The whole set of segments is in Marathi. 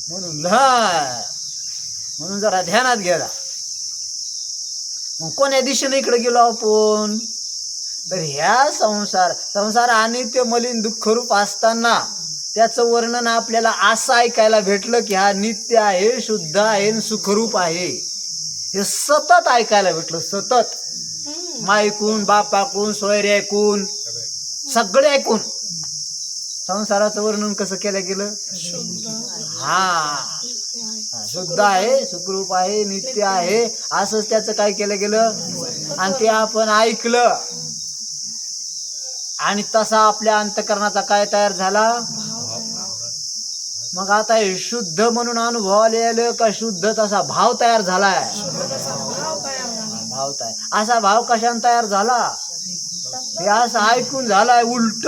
म्हणून जरा ध्यानात गेला. मग कोण्या दिशेने इकडे गेलो आपण, तर ह्या संसार अनित्य मलिन दुःखरूप असताना त्याचं वर्णन आपल्याला असं ऐकायला भेटलं की हा नित्य आहे, शुद्ध आहे, सुखरूप आहे. हे सतत ऐकायला भेटलं, सतत मायकून, बापाकून, सोयरे ऐकून, सगळे ऐकून संसाराचं वर्णन कसं केलं गेलं. शुद्ध आहे, सुखरूप आहे, नित्य आहे, असंच त्याचं काय केलं गेलं. आणि ते आपण ऐकलं आणि तसा आपल्या अंतःकरणाचा काय तयार झाला. मग आता हे शुद्ध म्हणून अनुभवाला आलं का शुद्ध तसा भाव तयार झालाय. भाव तयार, असा भाव कशाने तयार झाला. हे असं ऐकून झालाय उलट.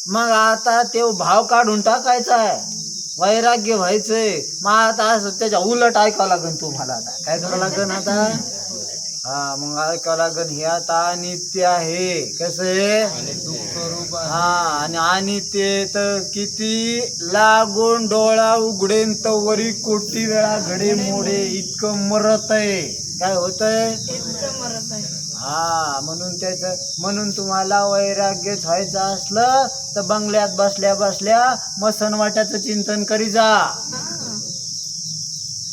मग आता ते भाव काढून टाकायचा आहे, वैराग्य व्हायचंय. मग आता असं त्याच्या उलट ऐकावं लागेल तुम्हाला. आता काय करावं लागेल आता. मग ऐकावं लागेल हे आता अनित्य आहे. कसं आहे, दुःखरूप. आणि अनित्य तर किती लागून डोळा उघडेन तर वरी कोटी वेळा घडे मोडे इतकं मरत आहे. काय होतंय. म्हणून तुम्हाला वैराग्य व्हायचं असलं तर बंगल्यात बसल्या बसल्या मसनवाट्याचं चिंतन करी जा.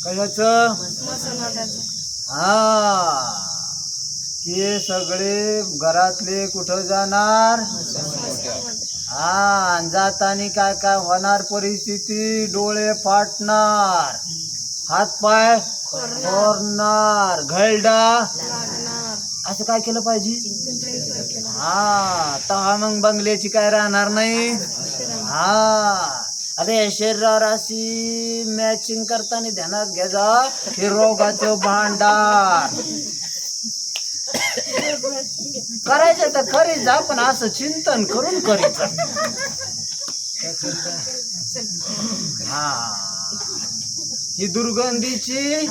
कशाचं. की सगळे घरातले कुठं जाणार. जातानी काय काय होणार परिस्थिती. डोळे फाटणार, हातपाय फोडणार, घरडा. असं काय केलं पाहिजे. तेव्हा मग बंगल्याची काय राहणार नाही. अरे शरीरावर अशी मॅचिंग करताना ध्यानात घ्यायचा हे रोगाचं भांडार. करायचं तर खरीच जा, पण असं चिंतन करून करायचं. ही दुर्गंधीची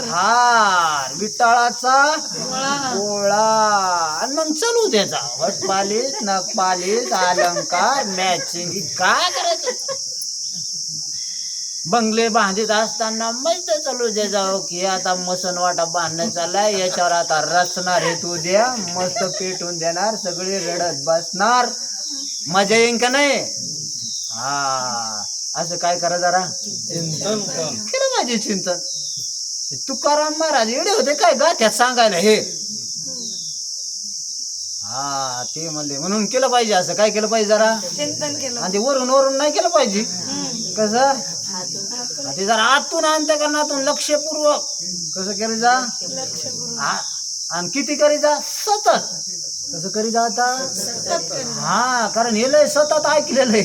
हार, विटाळाचा गोळा. आणि मग चालू द्यायचा वट पालिश, नख पालिश, अलंकार, मॅचिंग. काय करायचं. बंगले बांधित असताना मस्त चालू द्यायचा की आता मसन वाटा बांधणं चाललाय, याच्यावर आता रचणार हे तू द्या, मस्त पेटून देणार, सगळे रडत बसणार, मजा येईन का नाही. असं काय करा जरा चिंतन केलं माझे चिंतन. तुकाराम महाराज एवढे होते काय गाथ्यात सांगायला हे. ते म्हणले म्हणून केलं पाहिजे. असं काय केलं पाहिजे जरा चिंतन केलं. आणि ते वरून नाही केलं पाहिजे. कसं ते जरा आतून अंतःकरणातून लक्षपूर्वक कसं केलं जा. आणि किती करी जा सतत. कसं करी जा आता. कारण हे लय सतत ऐकलेलं आहे.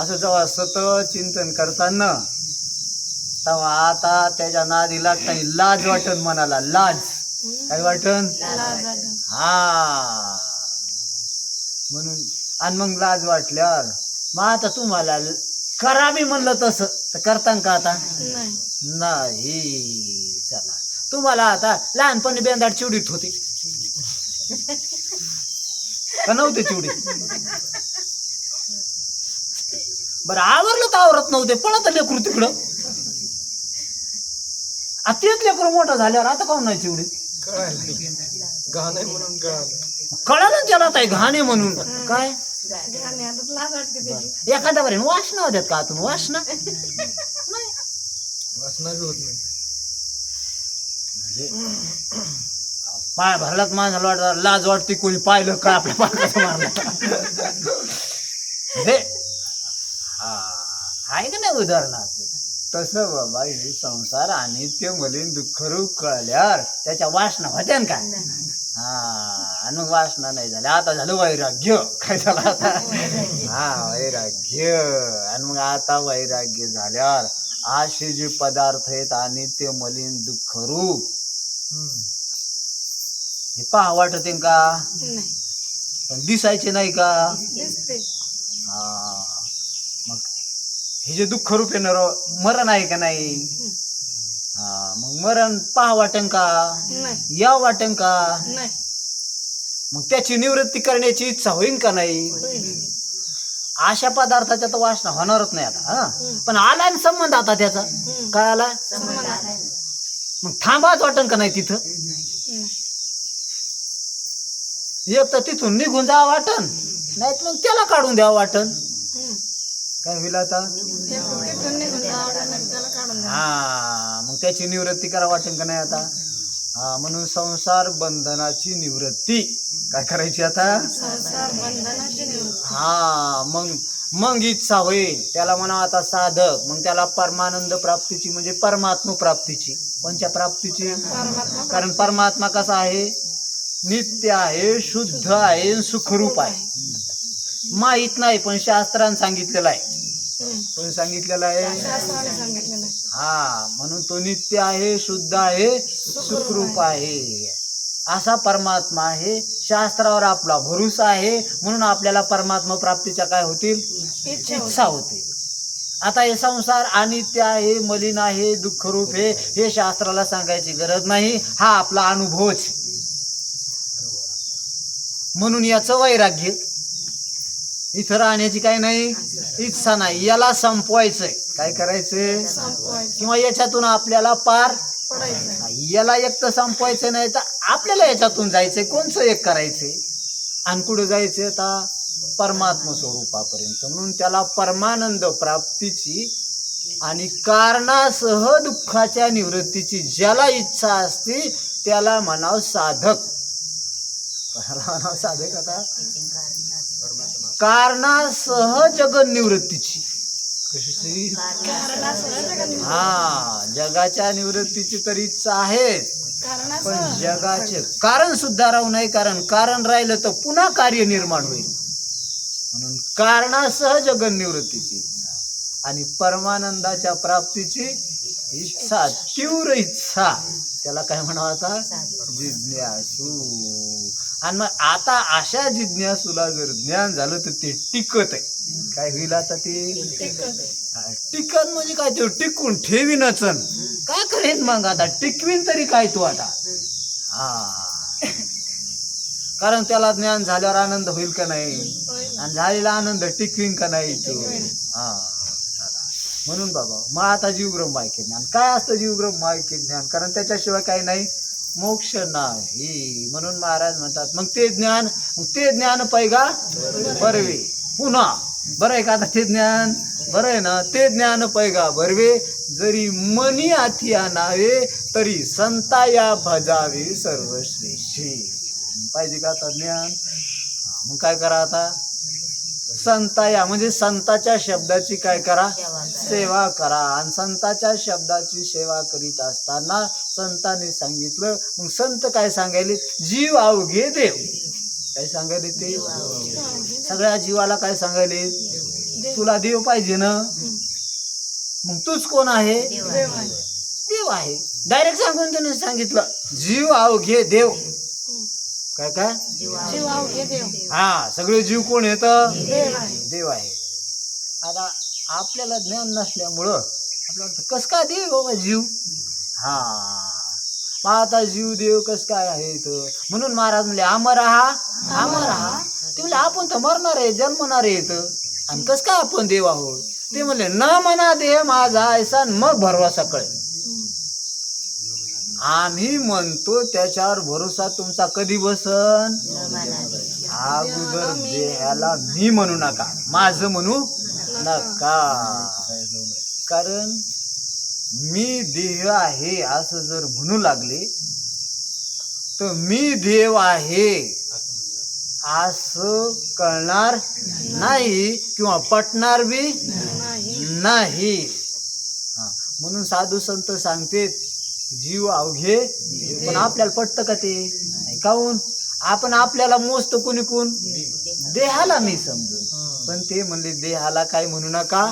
असं जेव्हा सतत चिंतन करताना तेव्हा आता त्याच्या नादी लागताना लाज वाटन मनाला. लाज काय वाटन. म्हणून आणि मग लाज वाटल्यावर मग आता तुम्हाला करावी म्हणलं तसं तर करता का आता नाही. चला तुम्हाला आता लहानपणी बेंदाड चिवडीत होती का नव्हते चिवडी. बरं आवरलं तर आवरत नव्हते, पळत लेकरू तिकडं. तेच लेकरू मोठं झाल्यावर आता काऊन नाही चिवडी. कळालं त्याला आता घाणे म्हणून. काय एखाद्या बरे वासना होत्यात का आतून. वासना होत नाही. पाय भरलात माणसाला वाटत लाज वाटते. कोणी पाहिलं का आपल्या पाकाचं मारलं. आहे का नाही उदाहरणार्थ. तसं बाबा हे संसार अनित्य मलिन दुःखरूप कळल्यावर त्याच्या वासना होत्या का. आणि मग वासना नाही झाल्या. आता झालं वैराग्य. काय झालं आता. वैराग्य. आणि मग आता वैराग्य झाल्यावर असे जे पदार्थ आहेत अनित्य मलिन दुःखरूप हे पहा वाटते का. पण दिसायचे नाही का. मग हे जे दुःख रूप येणार मरण आहे का नाही. मग मरण पहा वाटेन का. या वाटेन का. मग त्याची निवृत्ती करण्याची इच्छा होईल का नाही. अशा पदार्थाच्या तर वासना होणारच नाही आता. हा पण आला ना संबंध आता त्याचा. काय आला मग थांबाच वाटण का नाही तिथं. एक तर तिथून निघून जावं वाटण, नाही तर मग त्याला काढून द्यावं वाटण. काय होईल आता. हा मग त्याची निवृत्ती करा वाटेल का नाही आता. हा म्हणून संसार बंधनाची निवृत्ती काय करायची आता. हा मग मग इच्छा होईल त्याला म्हणा आता साधक. मग त्याला परमानंद प्राप्तीची म्हणजे परमात्मा प्राप्तीची. कोणत्या प्राप्तीची. कारण परमात्मा कसा आहे, नित्य आहे, शुद्ध आहे, सुखरूप आहे. माहित नाही पण शास्त्राने सांगितलेलं आहे. कोण सांगितलेलं आहे. हा म्हणून तो नित्य आहे, शुद्ध आहे, सुखरूप आहे. असा परमात्मा आहे. शास्त्रावर आपला भरोसा आहे म्हणून आपल्याला परमात्मा प्राप्तीच्या काय होतील, इच्छा होतील. आता हे संसार अनित्य आहे, मलिन आहे, दुःखरूप आहे, हे शास्त्राला सांगायची गरज नाही. हा आपला अनुभवच. म्हणून याचं वैराग्य. इथं राहण्याची काय नाही इच्छा नाही. याला संपवायचंय. काय करायचंय. किंवा याच्यातून आपल्याला पार याला एक तर संपवायचं नाही तर आपल्याला याच्यातून जायचंय. कोणचं एक करायचंय आणि कुठं जायचंय आता परमात्मा स्वरूपापर्यंत. म्हणून त्याला परमानंद प्राप्तीची आणि कारणासह दुःखाच्या निवृत्तीची ज्याला इच्छा असते त्याला म्हणावं साधक. साधक आता कारणासह जगन निवृत्तीची. कशी. हा जगाच्या निवृत्तीची तर इच्छा आहे पण जगाचे कारण सुद्धा राहू नाही. कारण राहिलं तर पुन्हा कार्य निर्माण होईल. म्हणून कारणासह जगन निवृत्तीची इच्छा आणि परमानंदाच्या प्राप्तीची इच्छा, तीव्र इच्छा. त्याला काय म्हणावं आता जिज्ञासू. आणि मग आता अशा जिज्ञासूला जर ज्ञान झालं तर ते टिकत आहे. काय होईल आता ते टिकत म्हणजे काय ते टिकून ठेवीनच. काय करेन मग आता टिकवीन तरी काय तू आता. हा कारण त्याला ज्ञान झाल्यावर आनंद होईल का नाही आणि झालेला आनंद टिकवीन का नाही तू. हा म्हणून बाबा मग आता जीवब्रह्म ऐक्य ज्ञान. काय असतं जीवब्रह्म ऐक्य ज्ञान. कारण त्याच्याशिवाय काही नाही मोक्ष नाही. म्हणून महाराज म्हणतात मग ते ज्ञान पैगा बरवे. पुन्हा बरं आहे का आता ते ज्ञान बरं आहे ना. ते ज्ञान पैगा बरवे जरी मनी आथी आणावे तरी संता या भजावे सर्वश्रेष्ठी. पाहिजे का आता ज्ञान. मग काय करा आता संता या म्हणजे संताच्या शब्दाची काय करा सेवा करा. आणि संताच्या शब्दाची सेवा करीत असताना संतांनी सांगितलं. मग संत काय सांगायले जीव अवघे देव. काय सांगायले ते सगळ्या जीवाला काय सांगायले तुला देव पाहिजे ना. मग तूच कोण आहे देव आहे. डायरेक्ट सांगून त्याने सांगितलं जीव अवघे देव. काय काय हा सगळे जीव कोण येत देव आहे. आता आपल्याला ज्ञान नसल्यामुळं आपल्याला कस काय देव बाबा जीव. हा मग आता जीव देव कस काय आहे. म्हणून महाराज म्हणले अमर हा ते म्हणले आपण तर मरणार आहे जन्मणार आहे आणि कस काय आपण देव आहोत. ते म्हणले न म्हणा देह माझा ऐसा मग भरवसा कळे. आम्ही म्हणतो त्याच्यावर भरोसा तुमचा कधी बसन. अगोदर देहाला मी म्हणू नका माझं म्हणू नका. कारण मी देह आहे असं जर म्हणू लागले तर मी देव आहे असं कळणार नाही किंवा पटणार बी नाही. हा म्हणून साधू संत सांगते जीव अवघे. पण आपल्याला पटतं का ते. काहून आपण आपल्याला मोजतो कोणी कोण देहाला मी समजून. पण ते म्हणले देहाला काय म्हणू नका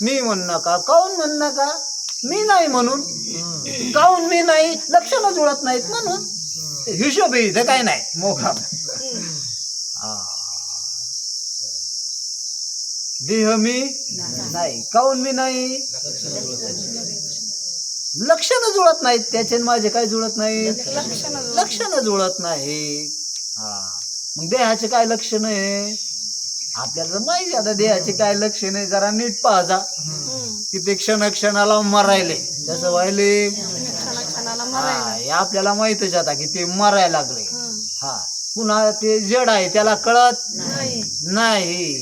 मी म्हणू नका. काहून म्हणू नका मी नाही म्हणून. काहून मी नाही लक्षणं जुळत नाहीत म्हणून. हिशोब इथं काय नाही मोखा. देह मी नाही. काहून मी नाही लक्षणं जुळत नाहीत. त्याचे माझे काय जुळत नाहीत लक्षणं जुळत नाहीत. हा मग देहाचे काय लक्षण आहे आपल्याला तर माहिती आता देहाचे काय लक्षण आहे, जरा नीट पाहा की ते क्षणाला मरायले जसं व्हायले. हा हे आपल्याला माहितच आता की ते मरायला लागले. हा पुन्हा ते जड आहे त्याला कळत नाही.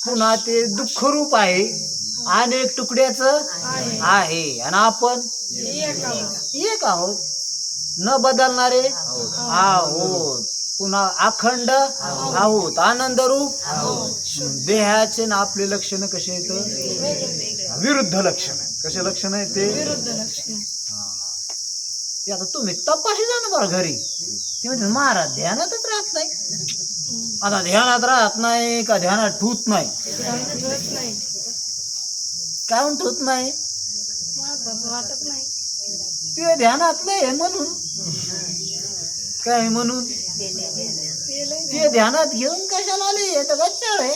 पुन्हा ते दुःखरूप आहे, अनेक तुकड्याचं आहे, आणि आपण एक आहोत, न बदलणारे आहोत, पुन्हा अखंड आहोत, आनंद रूप. देहाचे ना आपले लक्षण कसे आहेत? विरुद्ध लक्षण आहे. कसे लक्षण आहे ते? ते आता तुम्ही तपाशी जा ना बरं घरी. ते म्हणजे महाराज ध्यानातच राहत नाही. आता ध्यानात राहत नाही का ध्यानात ठूत नाही? काय म्हणून ठूत नाही? ते ध्यानात नाही म्हणून. काय म्हणून? ते ध्यानात घेऊन कशाला आले? तर गच्चाळ आहे,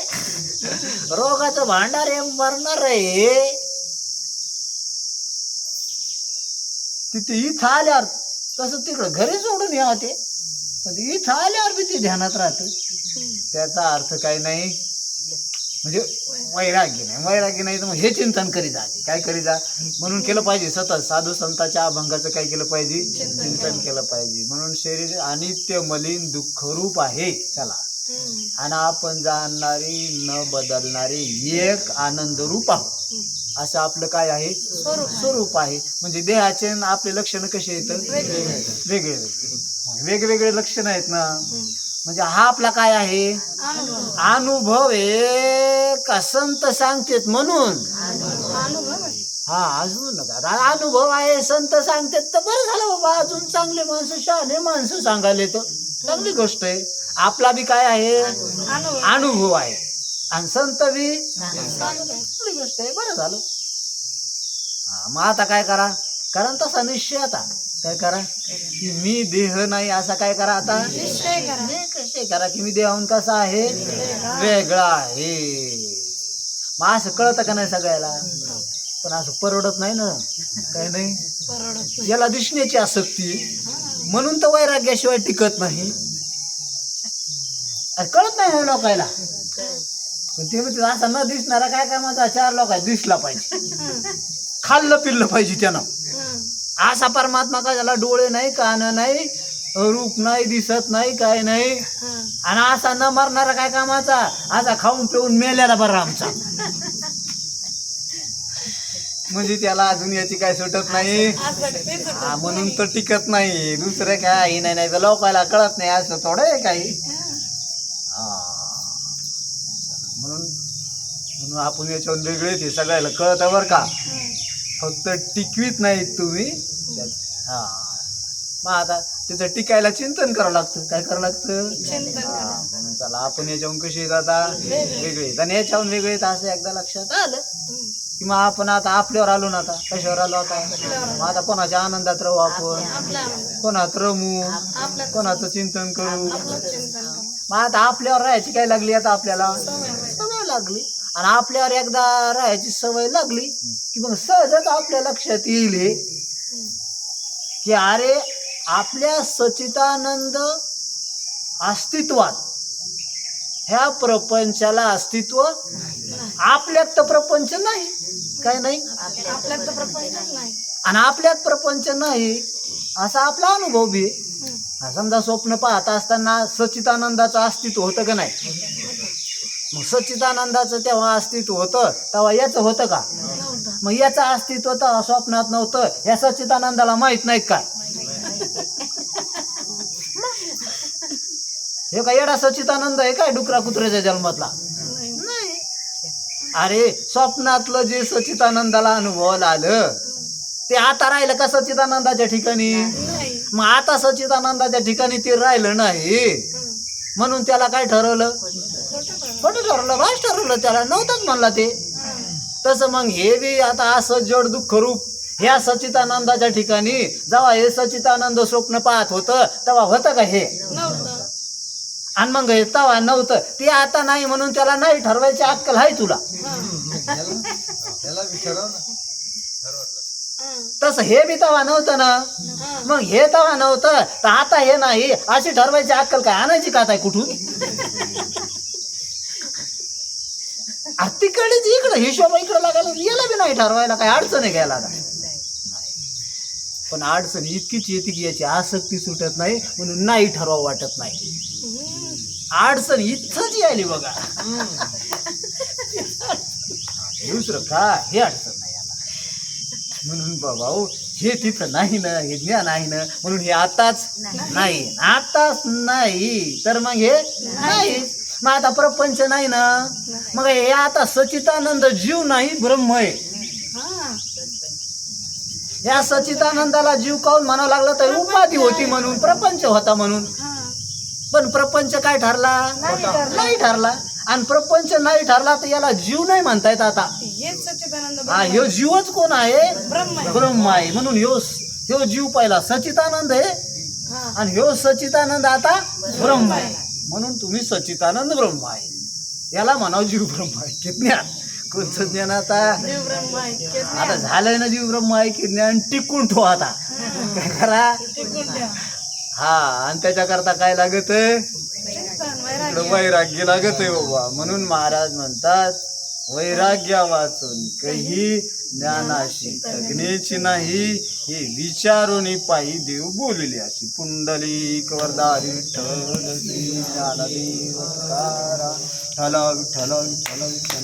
रोगाचं भांडार आहे, मरणार आहे. तिथे इथं आल्यावर तसं तिकडं घरी सोडून या ते, पण इथं आल्यावर बी ते ध्यानात राहतं. त्याचा अर्थ काही नाही, म्हणजे वैराग्य नाही. वैराग्य नाही तर मग हे चिंतन करी जा. काय करी जा म्हणून केलं पाहिजे. सतत साधू संतांच्या अभंगाचं काय केलं पाहिजे? चिंतन केलं पाहिजे. म्हणून शरीर अनित्य मलिन दुःखरूप आहे, चला, आणि आपण जाणणारी न बदलणारी एक आनंद रूप आहोत. असं आपलं काय आहे? स्वरूप आहे. म्हणजे देहाचे आपले लक्षण कसे येतं? वेगळे वेगवेगळे लक्षण आहेत ना. म्हणजे हा आपला काय आहे? अनुभव आहे का संत सांगतेत म्हणून? हा अजून नका, अनुभव आहे संत सांगतेत तर बरं झालं बाबा. अजून चांगले माणसं, शहाणे माणसं सांगायला तर चांगली गोष्ट आहे. आपला बी काय आहे? अनुभव आहे, आणि संत बी चांगली गोष्ट आहे, बरं झालं. हा मग आता काय करा? कारण तसा निश्चय आता काय करा की मी देह नाही असा काय करा आता निश्चय करा की मी देहाहून कसा आहे? वेगळा आहे. मग असं कळतं का नाही सगळ्याला? पण असं परवडत नाही ना. काय नाही, याला दिसण्याची आसक्ती म्हणून तर वैराग्याशिवाय टिकत नाही. कळत नाही लोकायला. पण ते म्हणते असा न दिसणारा काय कामाचा? चार लोकांना दिसला पाहिजे, खाल्लं पिल्लं पाहिजे त्यानं. असा परमात्मा का ज्याला डोळे नाही, कान नाही, रूप नाही, दिसत नाही, काय नाही, आणि असा न मरणारा काय कामाचा? असा खाऊन पिऊन मेल्याला बरं आमचा. म्हणजे त्याला अजून याची काय सुटत नाही, म्हणून तर टिकत नाही. दुसरं काही नाही. नाही तर लोकांना कळत नाही असं थोडं आहे काही. म्हणून आपण याच्यावर वेगळे ते सगळ्याला कळतं बरं का. फक्त टिकवीत नाहीत तुम्ही. हा मग आता त्याचं टिकायला चिंतन करावं लागतं. काय करावं लागतं? म्हणून चला आपण याच्याहून कशी येत आता? वेगळे. आणि याच्याहून वेगळे तर असं एकदा लक्षात आलं की मग आपण आता आपल्यावर आलो ना. आता कशावर आलो? आता मग आता कोणाच्या आनंदात राहू आपण, कोणात रमू, कोणाचं चिंतन करू. मग आता आपल्यावर राहायची काय लागली? आता आपल्याला सवय लागली. आणि आपल्यावर एकदा राहायची सवय लागली की मग सहजच आपल्या लक्षात येईल की अरे आपल्या सच्चिदानंद अस्तित्वात ह्या प्रपंचाला अस्तित्व, आपल्यात तर प्रपंच नाही, काय नाही, आपल्यात तर प्रपंचच नाही, आणि आपल्यात प्रपंच नाही असा आपला अनुभव बी. समजा स्वप्न पाहत असताना सच्चिदानंदाचं अस्तित्व होतं का नाही? मग सच्चिदानंदाचं तेव्हा अस्तित्व होतं, तेव्हा याचं होतं का? मग याचं अस्तित्व तर स्वप्नात नव्हतं, या सच्चिदानंदाला माहित नाही काय? हे काय येडा सच्चिदानंद आहे काय डुकरा कुत्र्याच्या जन्मातला? नाही. अरे स्वप्नातलं जे सच्चिदानंदाला अनुभवाला आलं ते आता राहिलं का सच्चिदानंदाच्या ठिकाणी? मग आता सच्चिदानंदाच्या ठिकाणी ते राहिलं नाही, म्हणून त्याला काय ठरवलं? खोटं ठरवलं, भाष ठरवलं, त्याला नव्हतंच म्हणला ते. तसं मग हे बी आता असं जड दुःख रूप ह्या सच्चिदानंदाच्या ठिकाणी जेव्हा हे सच्चिदानंद स्वप्न पाहत होतं तेव्हा होतं का हे? आणि मग हे तेव्हा नव्हतं, ते आता नाही म्हणून त्याला नाही ठरवायची अक्कल आहे तुला? तसं हे बी तेव्हा नव्हतं ना. मग हे तेव्हा नव्हतं तर आता हे नाही अशी ठरवायची अक्कल काय आणायची का आता कुठून? अरे तिकडेच इकडं हिशोबा इकडं लागायला याला बी नाही ठरवायला काय अडचण आहे घ्यायला काय पण अडचण इतकीच येते की याची आसक्ती सुटत नाही म्हणून नाही ठरवा वाटत नाही अडचण इथंच यायली बघा दुसरं का हे अडचण नाही याला म्हणून भाऊ हे तिथं नाही ना हे ज्ञान आहे ना म्हणून हे आताच नाही तर मग हे नाही मग आता प्रपंच नाही ना मग हे आता सच्चिदानंद जीव नाही ब्रह्म आहे हा या सच्चिदानंदाला जीव काऊन म्हणावं लागलं तर उपाधी होती म्हणून प्रपंच होता म्हणून हा पण प्रपंच काय ठरला नाही ठरला आणि प्रपंच नाही ठरला तर याला जीव नाही म्हणता येत आता हेच सच्चिदानंद हा ह्यो जीवच कोण आहे ब्रह्म आहे. ब्रह्म आहे म्हणून ह्यो जीव पहिला सच्चिदानंद आहे हा आणि ह्यो सच्चिदानंद आता ब्रह्म आहे म्हणून तुम्ही सच्चिदानंद ब्रह्म आहे याला म्हणाव जीव ब्रह्म आहे की ज्ञान कोणचं ज्ञान आता जीव ब्रह्म आहे ते आता झालंय ना जीव ब्रह्म आहे की ज्ञान टिकून ठेवा आता काय करा टिकून द्या. हा आणि त्याच्याकरता काय लागत चिंतन, वैराग्य. वैराग्य लागत आहे बाबा म्हणून महाराज म्हणतात वैराग्य वाचून काही ज्ञानाशी तज्ञेची नाही हे विचारून पायी देव बोलले अशी पुंडलिक वरदारी विठ्ठल श्री ज्ञानदेव तुकाराम. विठ्ठल विठ्ठल विठ्ठल विठ्ठल